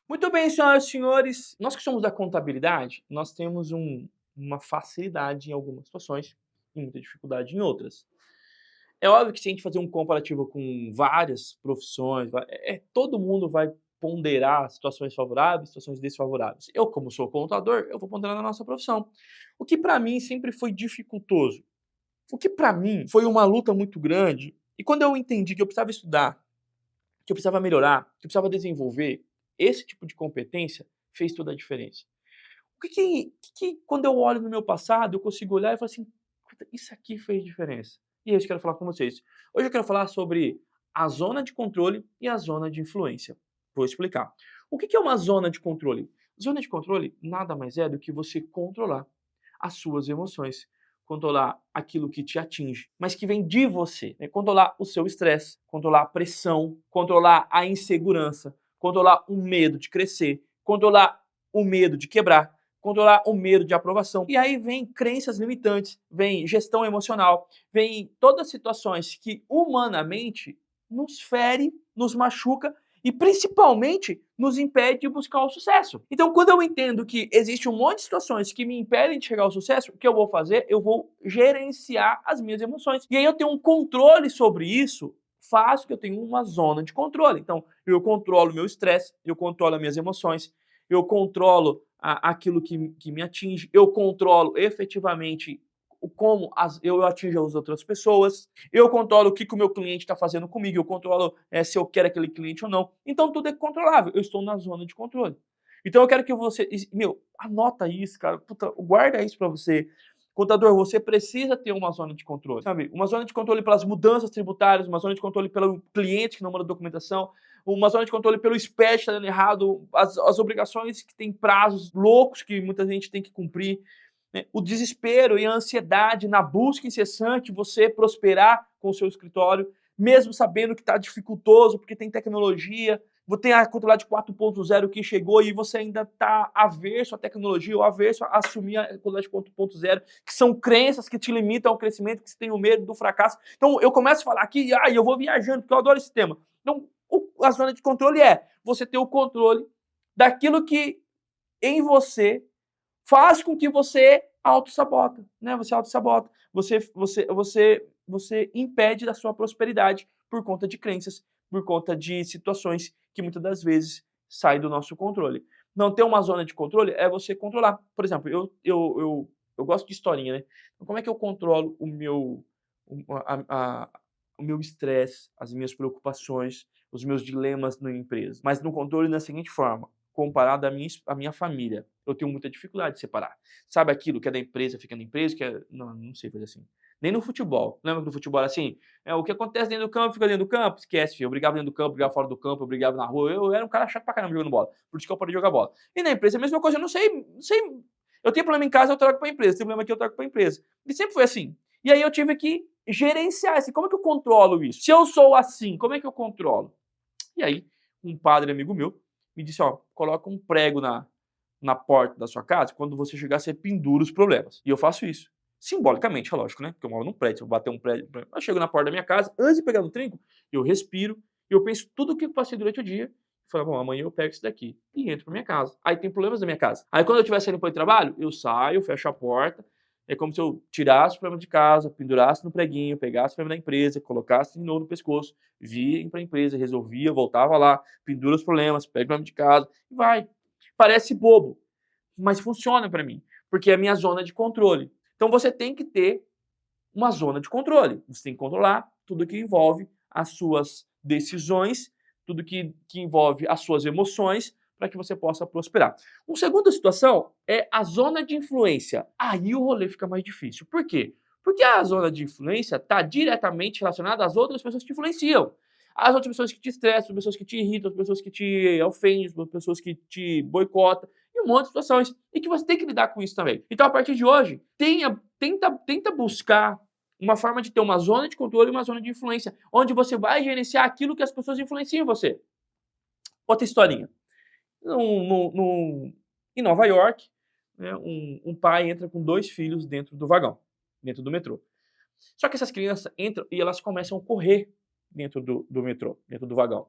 Muito bem, senhoras e senhores, nós que somos da contabilidade, nós temos uma facilidade em algumas situações e muita dificuldade em outras. É óbvio que se a gente fazer um comparativo com várias profissões, todo mundo vai ponderar situações favoráveis, situações desfavoráveis. Eu, como sou contador, eu vou ponderar na nossa profissão. O que para mim sempre foi dificultoso, o que para mim foi uma luta muito grande, e quando eu entendi que eu precisava estudar, que eu precisava melhorar, que eu precisava desenvolver, esse tipo de competência fez toda a diferença. Quando eu olho no meu passado, eu consigo olhar e falar assim: "Puta, isso aqui fez diferença". E é isso que eu quero falar com vocês. Hoje eu quero falar sobre a zona de controle e a zona de influência. Vou explicar. O que é uma zona de controle? Zona de controle nada mais é do que você controlar as suas emoções, controlar aquilo que te atinge, mas que vem de você, né? Controlar o seu estresse, controlar a pressão, controlar a insegurança, controlar o medo de crescer, controlar o medo de quebrar, controlar o medo de aprovação. E aí vem crenças limitantes, vem gestão emocional, vem todas as situações que humanamente nos fere, nos machuca e principalmente nos impede de buscar o sucesso. Então, quando eu entendo que existe um monte de situações que me impedem de chegar ao sucesso, o que eu vou fazer? Eu vou gerenciar as minhas emoções. E aí eu tenho um controle sobre isso, faz que eu tenha uma zona de controle. Então, eu controlo o meu estresse, eu controlo as minhas emoções, eu controlo aquilo que me atinge, eu controlo efetivamente como eu atinjo as outras pessoas, eu controlo o que o meu cliente está fazendo comigo, eu controlo se eu quero aquele cliente ou não. Então tudo é controlável, eu estou na zona de controle. Então eu quero que você, anota isso, cara, puta, guarda isso para você. Contador, você precisa ter uma zona de controle, sabe? Uma zona de controle pelas mudanças tributárias, uma zona de controle pelo cliente que não manda documentação, uma zona de controle pelo SPED que está dando errado, as obrigações que têm prazos loucos que muita gente tem que cumprir, né? O desespero e a ansiedade na busca incessante, você prosperar com o seu escritório, mesmo sabendo que está dificultoso, porque tem tecnologia, tem a controlar de 4.0 que chegou e você ainda está averso à tecnologia ou averso a assumir a controlar de 4.0, que são crenças que te limitam ao crescimento, que você tem o medo do fracasso. Então eu começo a falar aqui, eu vou viajando, porque eu adoro esse tema. Então, a zona de controle é você ter o controle daquilo que em você faz com que você auto-sabota, né? Você auto-sabota. Você impede da sua prosperidade por conta de crenças, por conta de situações que muitas das vezes saem do nosso controle. Não ter uma zona de controle é você controlar. Por exemplo, eu gosto de historinha, né? Então, como é que eu controlo o meu estresse, as minhas preocupações, os meus dilemas na empresa? Mas no controle da seguinte forma: comparado à minha família, eu tenho muita dificuldade de separar. Sabe aquilo que é da empresa fica na empresa, que é não sei fazer assim. Nem no futebol. Lembra que no futebol era assim? O que acontece dentro do campo fica dentro do campo? Esquece, filho. Eu brigava dentro do campo, eu brigava fora do campo, eu brigava na rua. Eu era um cara chato pra caramba jogando bola. Por isso que eu parei de jogar bola. E na empresa é a mesma coisa. Eu não sei. Eu tenho problema em casa, eu trago pra empresa. Tem problema aqui, eu trago pra empresa. E sempre foi assim. E aí eu tive que gerenciar assim. Como é que eu controlo isso? Se eu sou assim, como é que eu controlo? E aí, um padre amigo meu me disse: ó, coloca um prego na porta da sua casa, quando você chegar, você pendura os problemas. E eu faço isso. Simbolicamente, é lógico, né? Porque eu moro num prédio, se eu bater um prédio, eu chego na porta da minha casa, antes de pegar no trinco, eu respiro, eu penso tudo o que eu passei durante o dia, e falo, bom, amanhã eu pego isso daqui e entro pra minha casa. Aí tem problemas na minha casa. Aí quando eu estiver saindo para o trabalho, eu saio, fecho a porta, é como se eu tirasse o problema de casa, pendurasse no preguinho, pegasse o problema da empresa, colocasse de novo no pescoço, via para a empresa, resolvia, voltava lá, pendura os problemas, pega o problema de casa e vai. Parece bobo, mas funciona para mim, porque é a minha zona de controle. Então você tem que ter uma zona de controle. Você tem que controlar tudo que envolve as suas decisões, tudo que envolve as suas emoções, para que você possa prosperar. Uma segunda situação é a zona de influência. Aí o rolê fica mais difícil. Por quê? Porque a zona de influência está diretamente relacionada às outras pessoas que te influenciam. As outras pessoas que te estressam, as pessoas que te irritam, as pessoas que te ofendem, as pessoas que te boicotam, e um monte de situações. E que você tem que lidar com isso também. Então, a partir de hoje, tenta buscar uma forma de ter uma zona de controle e uma zona de influência, onde você vai gerenciar aquilo que as pessoas influenciam em você. Outra historinha. Em Nova York, né, um pai entra com 2 filhos dentro do vagão, dentro do metrô. Só que essas crianças entram e elas começam a correr dentro do metrô, dentro do vagão.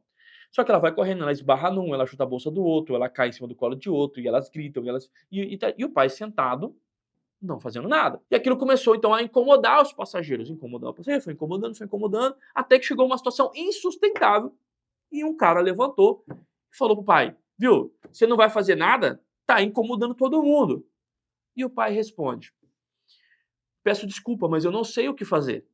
Só que ela vai correndo, ela esbarra num, ela chuta a bolsa do outro, ela cai em cima do colo de outro, e elas gritam, e o pai sentado, não fazendo nada. E aquilo começou, então, a incomodar os passageiros. Incomodar o passageiro, foi incomodando, até que chegou uma situação insustentável, e um cara levantou e falou pro pai, viu, você não vai fazer nada? Tá incomodando todo mundo. E o pai responde, peço desculpa, mas eu não sei o que fazer.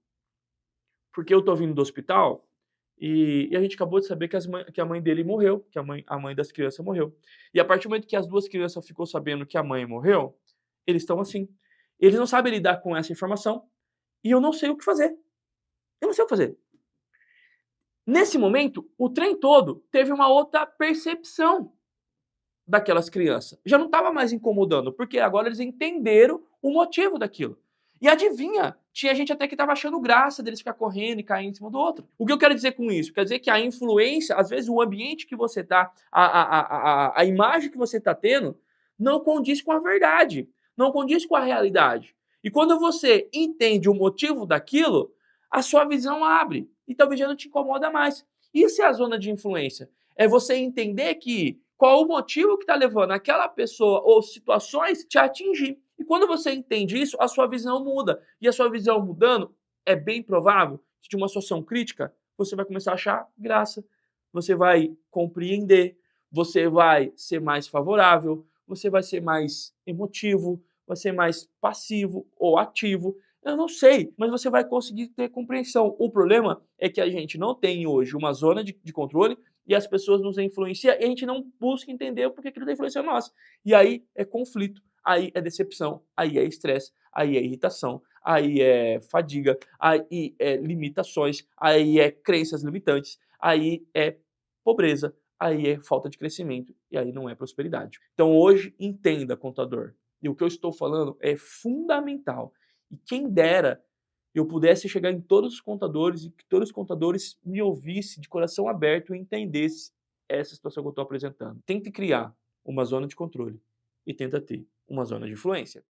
Porque eu tô vindo do hospital e a gente acabou de saber que a mãe dele morreu, que a mãe das crianças morreu. E a partir do momento que as duas crianças ficou sabendo que a mãe morreu, eles estão assim. Eles não sabem lidar com essa informação e eu não sei o que fazer. Eu não sei o que fazer. Nesse momento, o trem todo teve uma outra percepção daquelas crianças. Já não estava mais incomodando, porque agora eles entenderam o motivo daquilo. E adivinha, tinha gente até que estava achando graça deles ficar correndo e caindo em cima do outro. O que eu quero dizer com isso? Quer dizer que a influência, às vezes o ambiente que você está, a imagem que você está tendo, não condiz com a verdade, não condiz com a realidade. E quando você entende o motivo daquilo, a sua visão abre e talvez já não te incomoda mais. Isso é a zona de influência. É você entender que qual o motivo que está levando aquela pessoa ou situações te atingir. E quando você entende isso, a sua visão muda. E a sua visão mudando, é bem provável que de uma situação crítica, você vai começar a achar graça, você vai compreender, você vai ser mais favorável, você vai ser mais emotivo, vai ser mais passivo ou ativo. Eu não sei, mas você vai conseguir ter compreensão. O problema é que a gente não tem hoje uma zona de controle e as pessoas nos influenciam e a gente não busca entender porque aquilo está influenciando nós. E aí é conflito, aí é decepção, aí é estresse, aí é irritação, aí é fadiga, aí é limitações, aí é crenças limitantes, aí é pobreza, aí é falta de crescimento e aí não é prosperidade. Então hoje entenda, contador, e o que eu estou falando é fundamental. E quem dera eu pudesse chegar em todos os contadores e que todos os contadores me ouvissem de coração aberto e entendessem essa situação que eu estou apresentando. Tente criar uma zona de controle e tenta ter uma zona de influência.